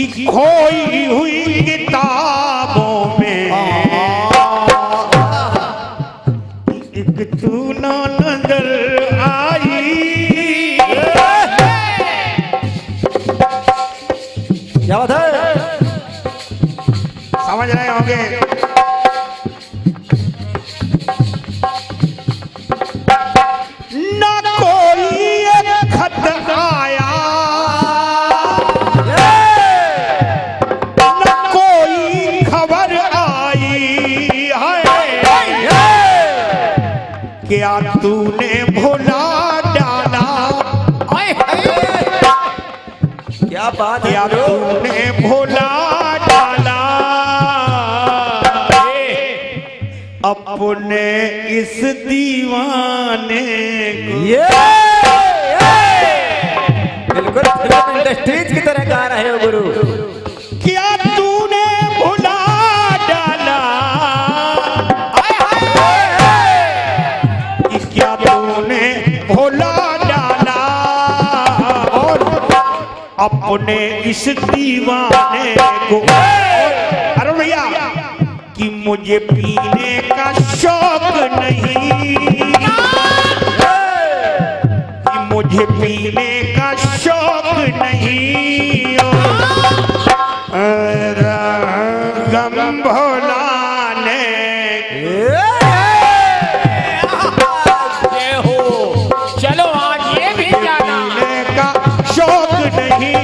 कि खोई हुई किताबों में एक तू ना नजर आई। क्या बात है, समझ रहे होंगे। ना कोई एक खत आया, ना कोई खबर आई है, क्या तूने भुला डाला, क्या बात है, क्या तूने भुला डाला अपने इस दीवाने को। बिल्कुल फिल्म इंडस्ट्रीज की तरह गा रहे हो गुरु। क्या तूने भुला डाला, क्या तूने भुला डाला और अपने इस दीवाने को। अरे भैया कि मुझे पीने का शौक नहीं, कि मुझे पीने का शौक नहीं, गम भुलाने चलो आज ये भी जाना, पीने का शौक नहीं,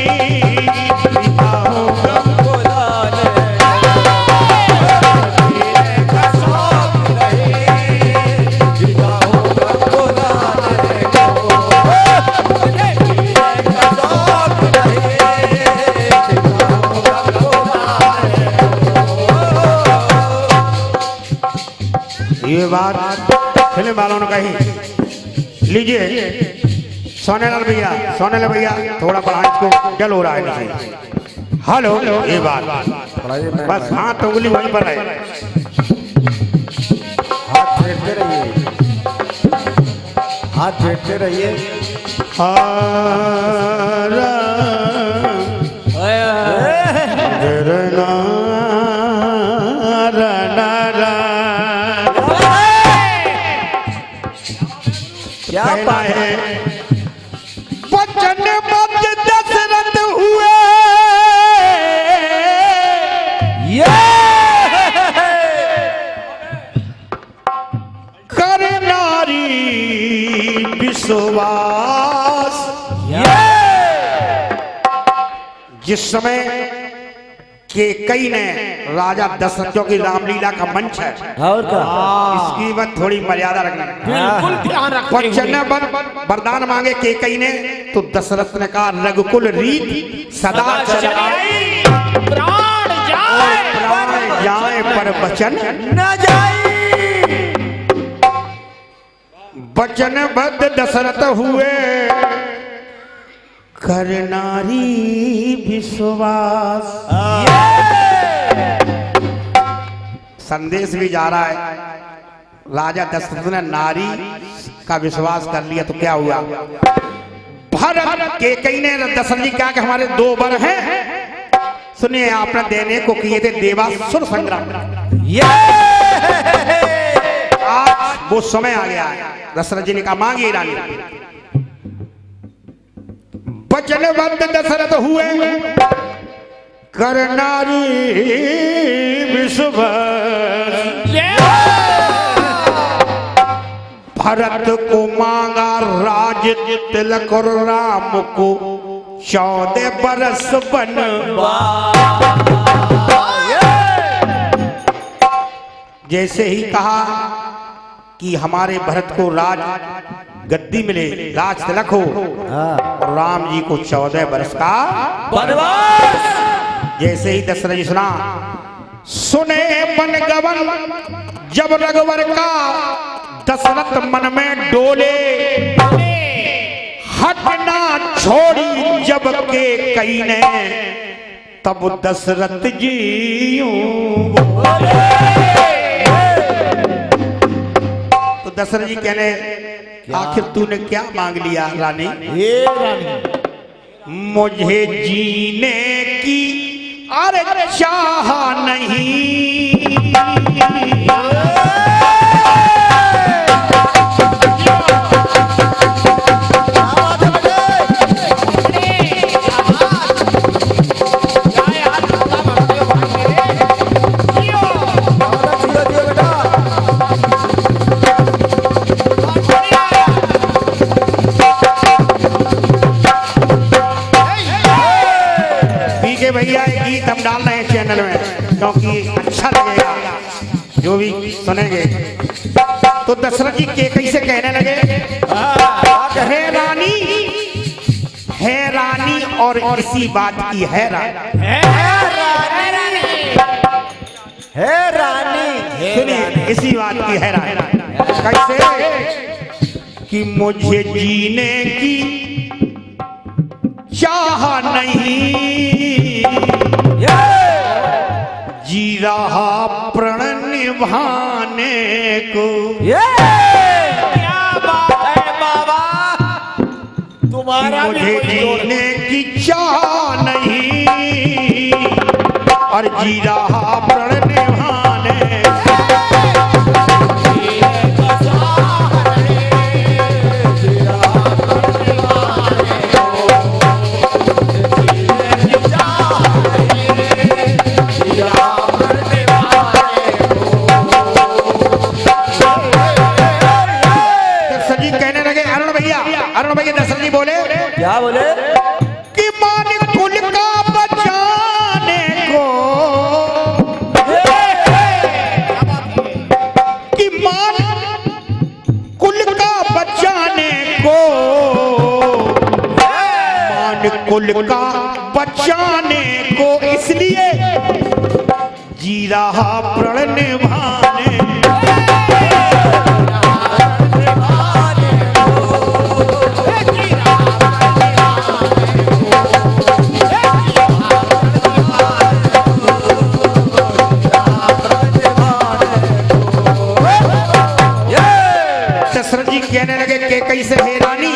ये बात फिल्म वालों ने कही। लीजिए सोनेलाल भैया, सोनेलाल भैया थोड़ा बढ़ा, इसको जल हो रहा है नीचे। हेलो, ये बात बस हाथ उंगली वहीं पर है, हाथ फेरते रहिए, हाथ फेरते रहिए। क्या बात है, वचन बद्ध दशरथ हुए, कर नारी विश्वास। जिस समय केकई ने राजा दशरथ, जो कि रामलीला का मंच है, और क्या, इसकी बात थोड़ी मर्यादा रखना। बिल्कुल ध्यान रखते वचन वरदान मांगे केकई ने, तो दशरथ ने कहा रघुकुल रीत सदा चलाई, प्राण जाए प्राण जाए पर वचन न जाई। वचनबद्ध दशरथ हुए, कर नारी विश्वास। संदेश भी जा रहा है, राजा दशरथ ने नारी का विश्वास कर लिया तो क्या हुआ। भरत केकई ने दशरथ जी कहा कि हमारे दो वर हैं, सुनिए आपने देने को किए थे देवासुर संग्राम। आज वो समय आ गया है। दशरथ जी ने कहा मांगिए रानी। वचनबद्ध दशरथ हुए, कर नारी विश्वास। भरत को मांगा राज तिलक और राम को 14 बरस बनवास। जैसे ही कहा कि हमारे भरत को राज गद्दी मिले, राज तिलक हो, और राम जी को 14 बरस का बनवास। जैसे ही दशरथ जी सुना, सुने बन गवन जब रघुवर का, दशरथ मन में डोले, हटना छोड़ी जब के कई ने, तब दशरथ जी तो दशरथ जी कहने आखिर तूने क्या मांग लिया रानी? ये रानी मुझे जीने की अरे चाह नहीं भैया ये गीत हम डाल रहे हैं चैनल में क्योंकि अच्छा लगेगा जो भी सुनेंगे। तो दशरथ जी के कैसे कहने लगे, है रानी और इसी बात की है रानी, सुनिए इसी बात की है रानी। कैसे कि मुझे जीने की चाह नहीं, जी रहा प्रण निभाने को। क्या बात है बाबा, तुम्हारा मुझे जीने की चाह नहीं और जी रहा प्रण निभाने। अरुण भैया दशरथ जी बोले, क्या बोले कि मान कुल का बचाने को, कि मान कुल का बचाने को, मान कुल का बचाने को इसलिए जी रहा प्रण निभाने। कहने लगे कि कैसे है रानी,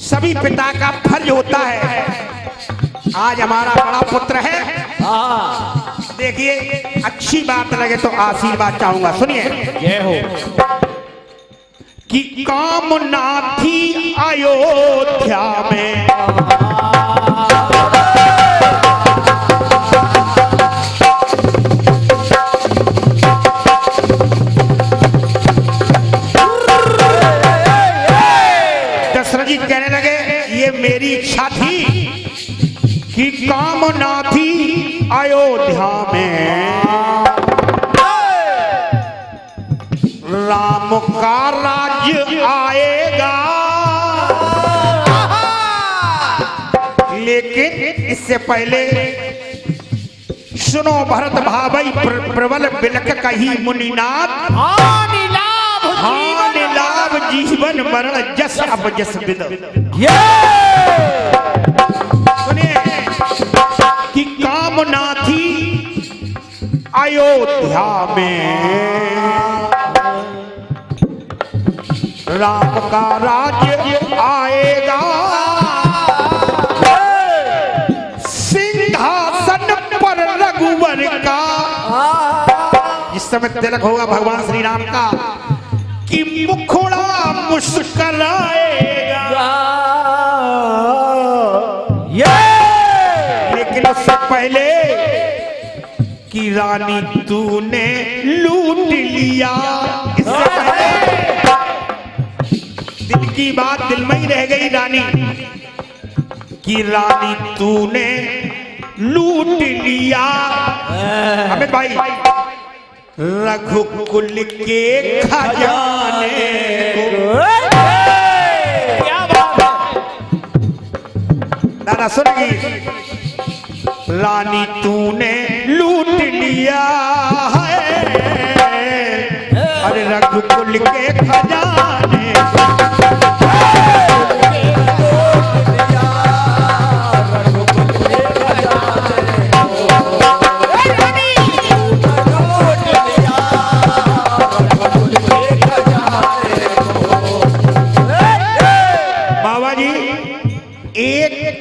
सभी पिता का फर्ज होता है। आज हमारा बड़ा पुत्र है, देखिए अच्छी बात लगे तो आशीर्वाद चाहूंगा। सुनिए जय हो। कि कामना थी अयोध्या में, कहने लगे ये मेरी इच्छा थी कि कामना थी अयोध्या में राम का राज्य आएगा, लेकिन इससे पहले सुनो भरत भाई प्रबल बिलक कही मुनिनाथ, हानि लाभ जीवन मरण जस अब जस विद। सुनिए कि कामना थी अयोध्या में राम का राज्य आएगा, सिंहासन पर रघुवर का, जिस समय तिलक होगा भगवान श्री राम का, कि मुखड़ा मुस्कुराएगा। लेकिन उससे पहले कि रानी तूने लूट लिया, इससे पहले दिल की बात दिल में ही रह गई रानी, कि रानी तूने लूट लिया हमें भाई रघुकुल के खजाने को। क्या बात है दादा सुनिए, रानी तूने लूट लिया है अरे रघुकुल के खजाने।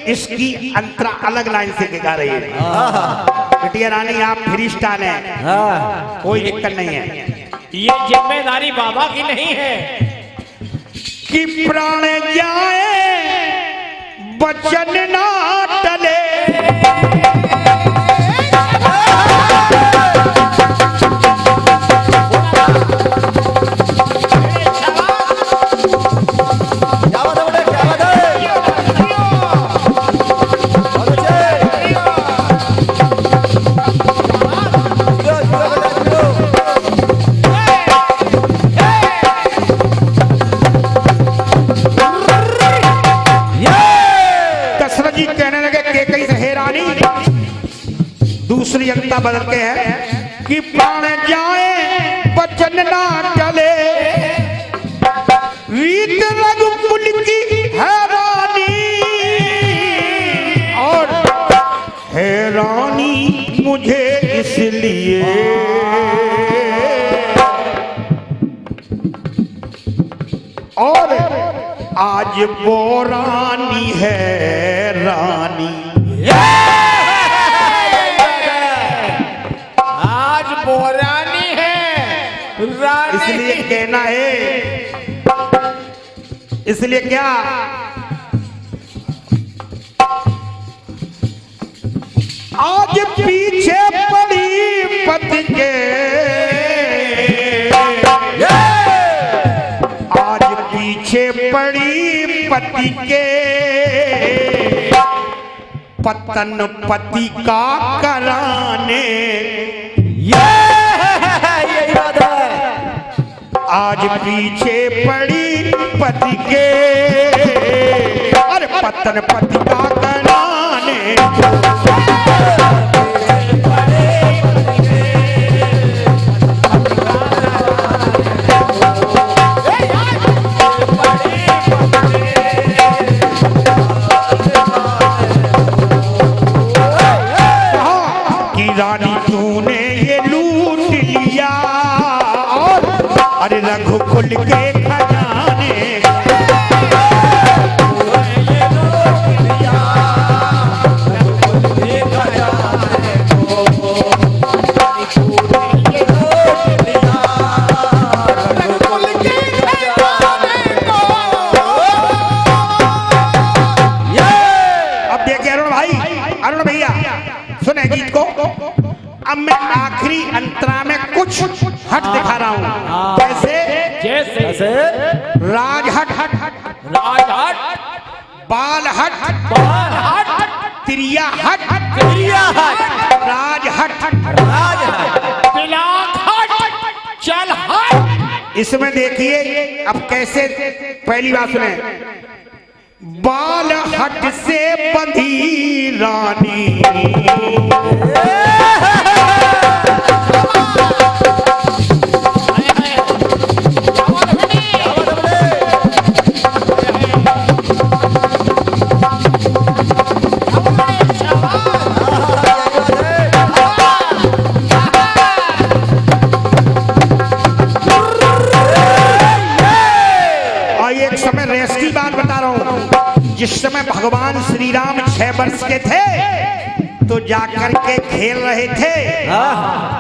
इसकी अलग लाइन से गा रही है। बिटिया रानी आप फ्री स्टाइल हैं, हाँ कोई दिक्कत नहीं है। ये जिम्मेदारी बाबा की नहीं है। कि प्राण जाए बचन ना टले, क्या बात है बेटे, क्या बात है? बहुत अच्छे। जियो, जियो बेटा, जियो। दशरथ जी कहने लगे केकई से हे रानी, दूसरी जनता बदल के है कि प्राण जाए बचन ना टले, रीत रघुकुल की है रानी, और है रानी मुझे इसलिए और आज वो रानी है रानी। आज बोरानी है रानी। इसलिए कहना है, इसलिए क्या आज पीछे पड़ी पति के, आज पीछे पड़ी पति के, पतन पति का कराने, यही बात है। आज पीछे पड़ी पति के, अरे पतन पति का कराने। कि रानी तूने ये लूट लिया और अरे रघुकुल के खजाने, अब देखिए अरुण भाई, अरुण भैया सुने गीत को। अब मैं आखिरी अंतरा में कुछ हट दिखा रहा हूं, कैसे जैसे ऐसे राजहट, राजहट, बालहट, बालहट, त्रियाहट, क्रियाहट, राजहट, राजहट, पिलाहट, चलहट। इसमें देखिए अब कैसे, पहली बात सुने, बालहट से बंधी रानी, और एक समय रेस की बात बता रहा हूं, जिस समय भगवान श्री राम 6 वर्ष के थे तो जाकर के खेल रहे थे,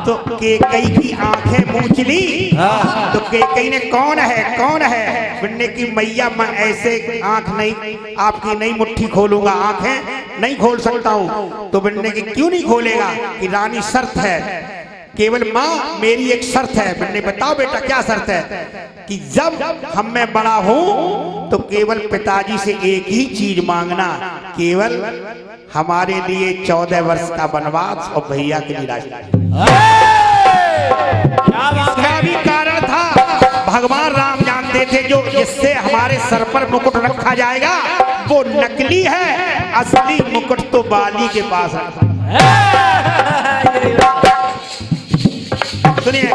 तो केकई की आंखें मूंछ ली, तो केकई ने कौन है कौन है, बिन्ने की मैया मैं ऐसे आंख नहीं, आपकी नहीं मुट्ठी खोलूंगा, आंखें नहीं खोल सकता हूं। तो बिन्ने की क्यों नहीं खोलेगा, कि रानी शर्त है, केवल माँ मेरी एक शर्त है। मैंने बताओ बेटा क्या शर्त है, कि जब हम मैं बड़ा हूं तो केवल पिताजी से एक ही चीज मांगना, केवल हमारे लिए 14 वर्ष का वनवास और भैया के लिए राजधानी। इसका भी कारण था, भगवान राम जानते थे जो इससे हमारे सर पर मुकुट रखा जाएगा वो नकली है, असली मुकुट तो बाली के पास है। सुनिए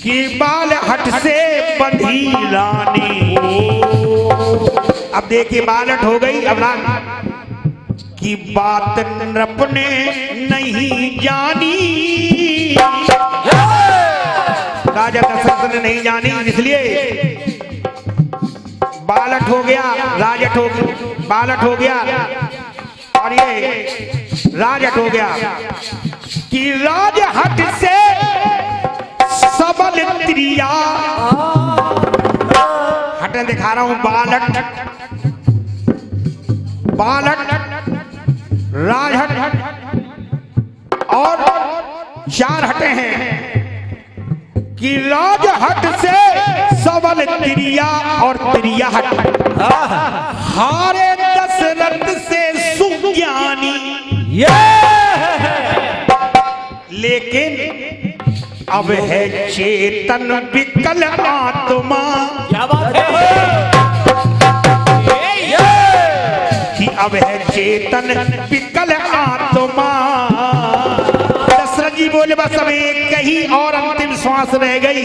कि बालहट से बंधी रानी, अब देखिए बालहट हो गई। अब की बात नृप ने नहीं जानी, राजा दशरथ ने नहीं जानी, इसलिए बालहट हो गया, राजट हो गया, बालट हो गया और ये राजहट हो गया कि राजहट से सबल त्रिया हटें दिखा रहा हूं बालट बालट राजहट और 4 हटे हैं कि राजहट से सबल त्रिया और त्रिया हट हारे दशरथ से सुज्ञानी लेकिन अब है चेतन विकल आत्मा क्या बात है कि अब है चेतन विकल आत्मा। दशरथ जी बोले बस अब एक ही और अंतिम श्वास रह गई।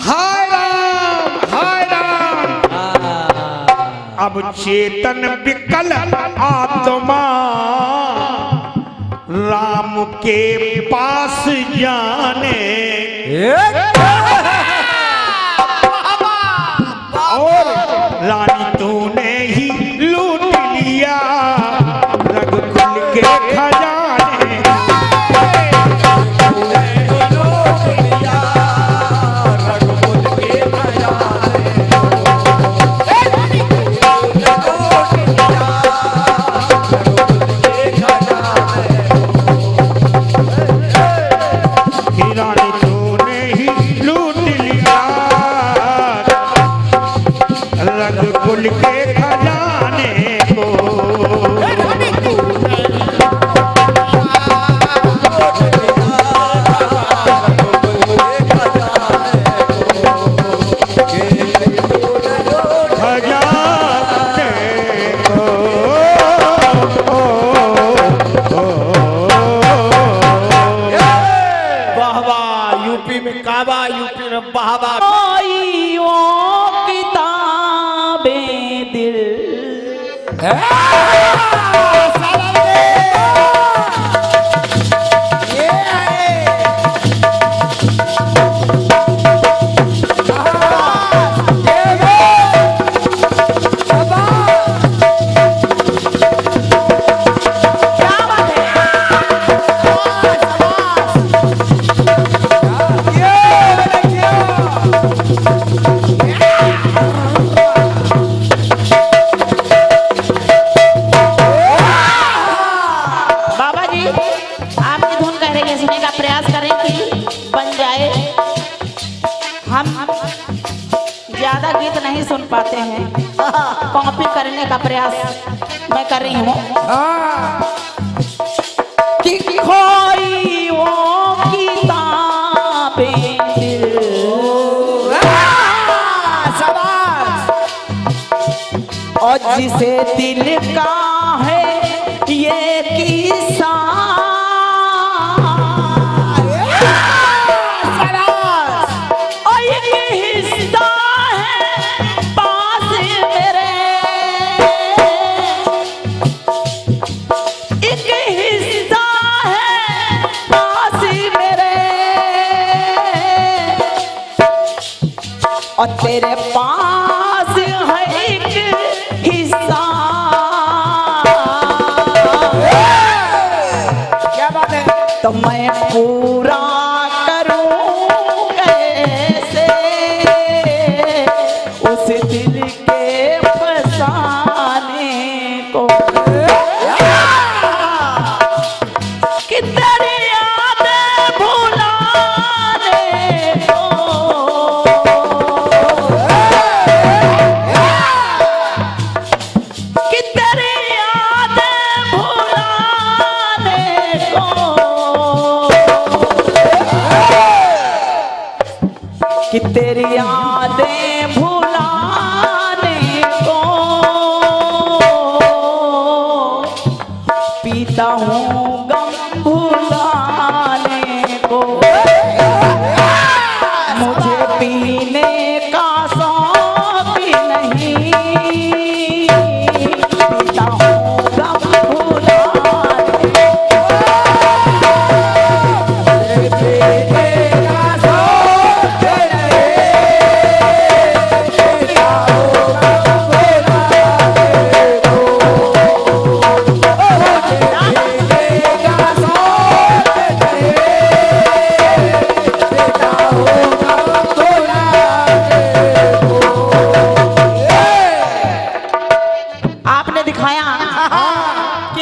हाय राम हाय राम अब चेतन विकल आत्मा राम के पास जाने और रानी तूने ही लूट लिया रघुकुल के खजाने रानी तूने ही लूट लिया रघुकुल के खजाने को। यूपी में काबा यूपी में बहावा किताबें दिल ज्यादा गीत नहीं सुन पाते हैं, कॉपी करने का प्रयास मैं कर रही हूँ। कि खोई वो किताबें दिल और जिसे दिल का है ये किस्सा और तेरे पास है एक हिस्सा। क्या बात है? तो मैं पूरा करूं कैसे उस दिल के फसाने को कि तेरी यादें भुलाने को कि तेरी यादें भुलाने को पीता हूँ गम भुलाने को मुझे पीने का शौक नहीं पीता हूँ गम भुलाने को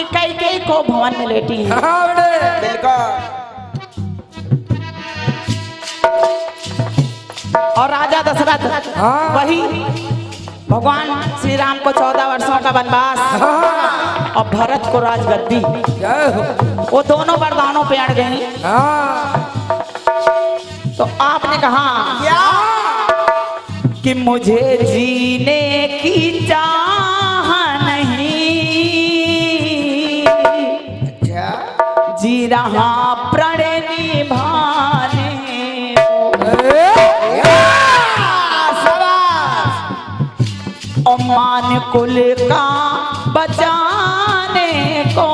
कि कैकेयी को भवन में लेटी है। हाँ बेटे बिल्कुल। और राजा दशरथ हाँ। वही भगवान श्री राम को 14 वर्षों का वनवास और भरत को राजगद्दी, जय हो। वो दोनों वरदानों पे अड़ गई। हाँ तो आपने कहा कि मुझे जीने की चाह नहीं, जी रहा प्रण निभाने और मान कुल का बचाने को,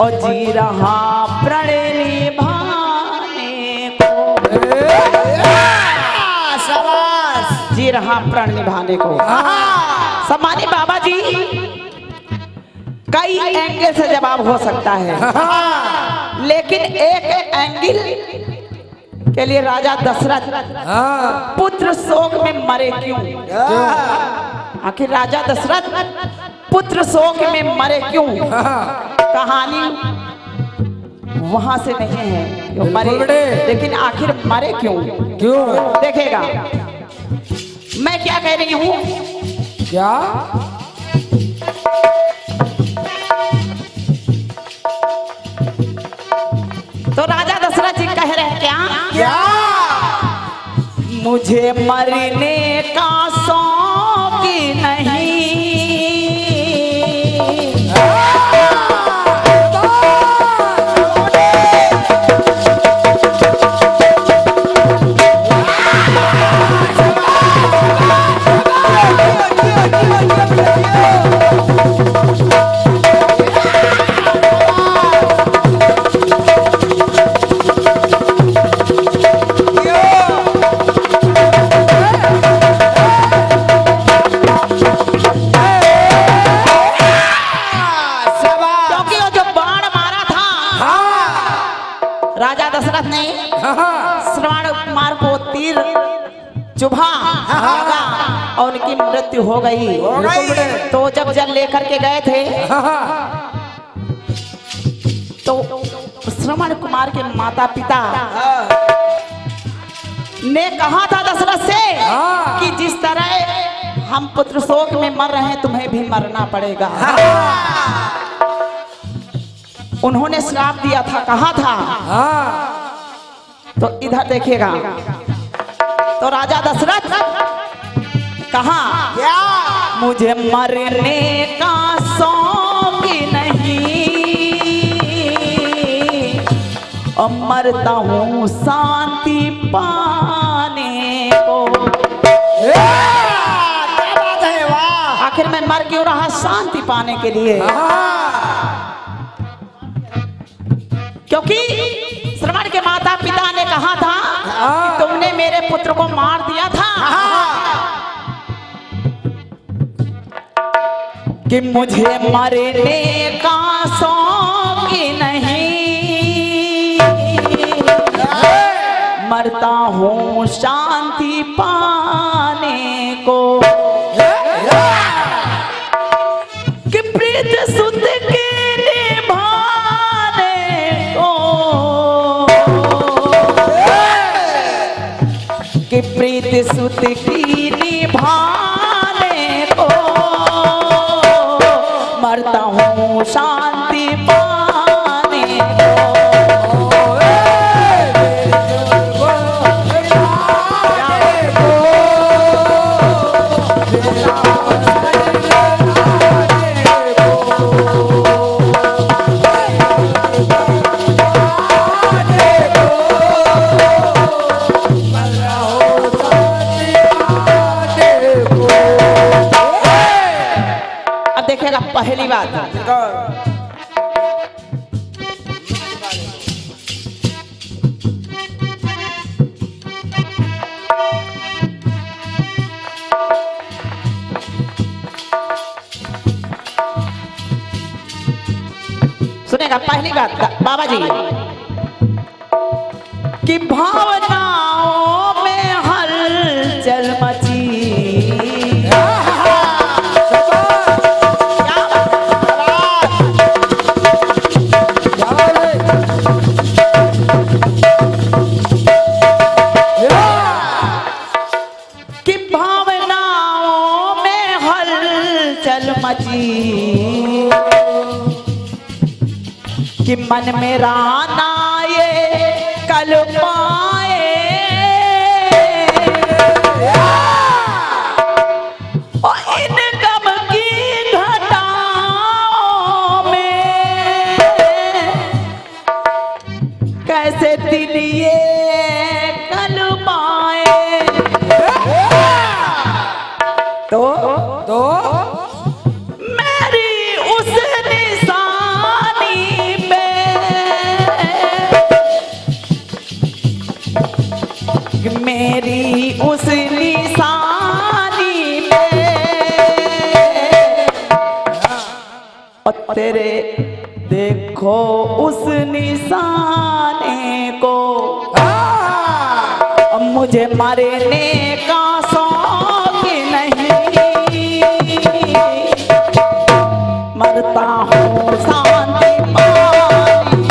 और जी रहा प्रण निभाने को, जी रहा प्रण निभाने को। सम्मानित बाबा जी, कई एंगल से जवाब हो सकता है, लेकिन एक एंगल के लिए राजा दशरथ हाँ पुत्र शोक में मरे क्यों? आखिर राजा दशरथ पुत्र शोक में मरे क्यों? कहानी वहां से नहीं है क्यों मरे, लेकिन आखिर मरे क्यों? क्यों? देखेगा मैं क्या कह रही हूँ। क्या? तो राजा दशरथ जी कह रहे हैं क्या? मुझे मरने का शौक नहीं, राजा दशरथ ने श्रवण कुमार को तीर चुभा लगा और उनकी मृत्यु हो गई। तो जब जल लेकर के गए थे तो श्रवण कुमार के माता पिता ने कहा था दशरथ से कि जिस तरह हम पुत्र शोक में मर रहे हैं तुम्हें भी मरना पड़ेगा। उन्होंने श्राप दिया था, कहा था। तो इधर देखिएगा, तो राजा दशरथ कहा मुझे मरने का शौक नहीं, और मरता हूँ शांति पाने को। आखिर मैं मर क्यों रहा? शांति पाने के लिए, क्योंकि श्रवण के माता पिता ने कहा था कि तुमने मेरे पुत्र को मार दिया था, कि मुझे मरने का शौक नहीं, मरता हूँ शांति पाने को, कि प्रीत सुध के कि प्रीत सुत की निभाने को, मरता हूँ शांति पाने को। देखेगा पहली बात, सुनेगा पहली बात बाबा जी, कि भावनाओं में हलचल मची, हलचल मची कि मन मेरा ना ये कल पाए और इन गम की घटाओं में कैसे दिल ये कल पाए। तो मेरी उस निशानी पे मेरी उस निशानी पे और तेरे देखो उस निशाने को अब मुझे मरने का शौक नहीं मरता हूँ शांति पानी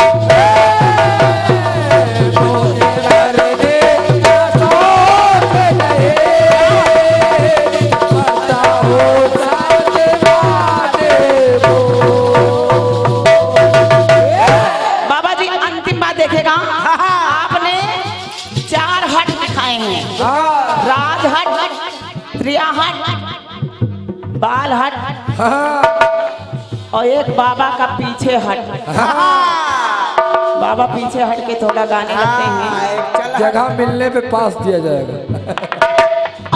बाबा जी अंतिम बात देखेगा आपने 4 हट दिखाए हैं राज हट त्रिया हट बाल हट और एक बाबा का पीछे हट। बाबा पीछे हट के थोड़ा गाने लगते हैं जगह मिलने पे पास दिया जाएगा।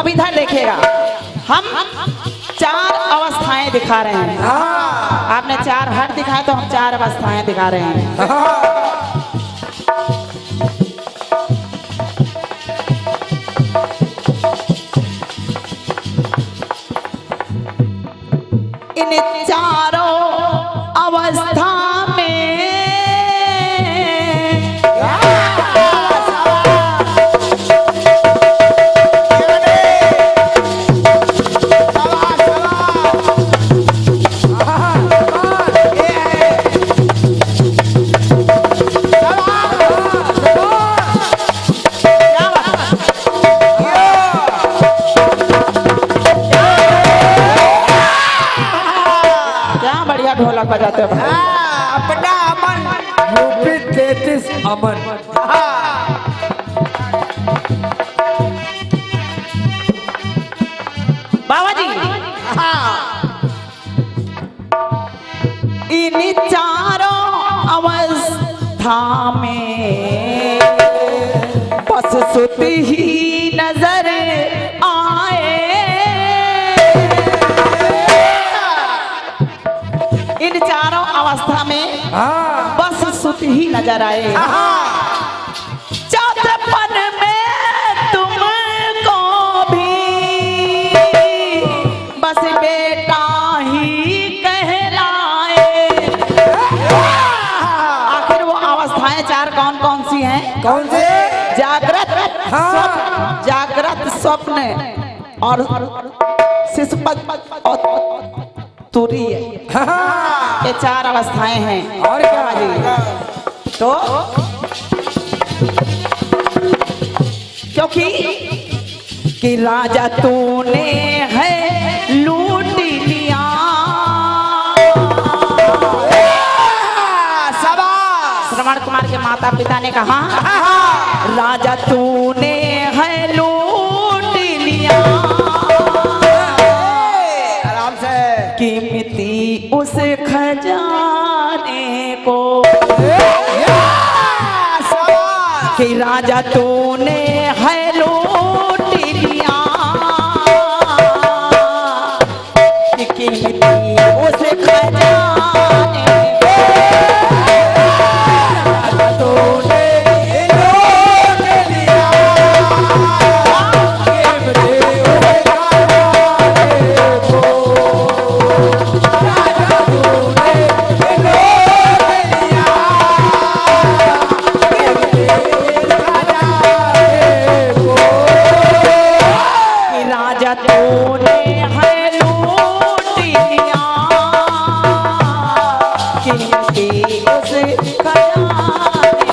अब इधर देखिएगा हम 4 अवस्थाएं दिखा रहे हैं। आपने 4 हट दिखाए तो हम 4 अवस्थाएं दिखा रहे हैं। इन चारों अवस्था में ढोलक बजाते हो अपना अमन यूपी 33 अमन। बाबा जी इन चारों अवस्था में बस सुती ही नजर आए। इन चारों अवस्था में बस सुत ही नजर आए। चौथेपन में तुमको भी बस बेटा ही कहलाए। आखिर वो अवस्थाएं 4 कौन कौन सी हैं? कौन से? जागृत जागृत स्वप्न और शिशुपद और तुरी है। ये 4 अवस्थाएं हैं। और क्या जी? तो क्योंकि कि राजा तूने है लूट लिया श्रवण कुमार के माता पिता ने कहा राजा तूने है लूट लिया कीमती उस खजाने को कि राजा तूने है लूट लिया कि कीमती उस खजाने को राजा तूने लूट लिया कीमती उस खजाने को राजा तूने है लूट लिया कीमती उस खजाने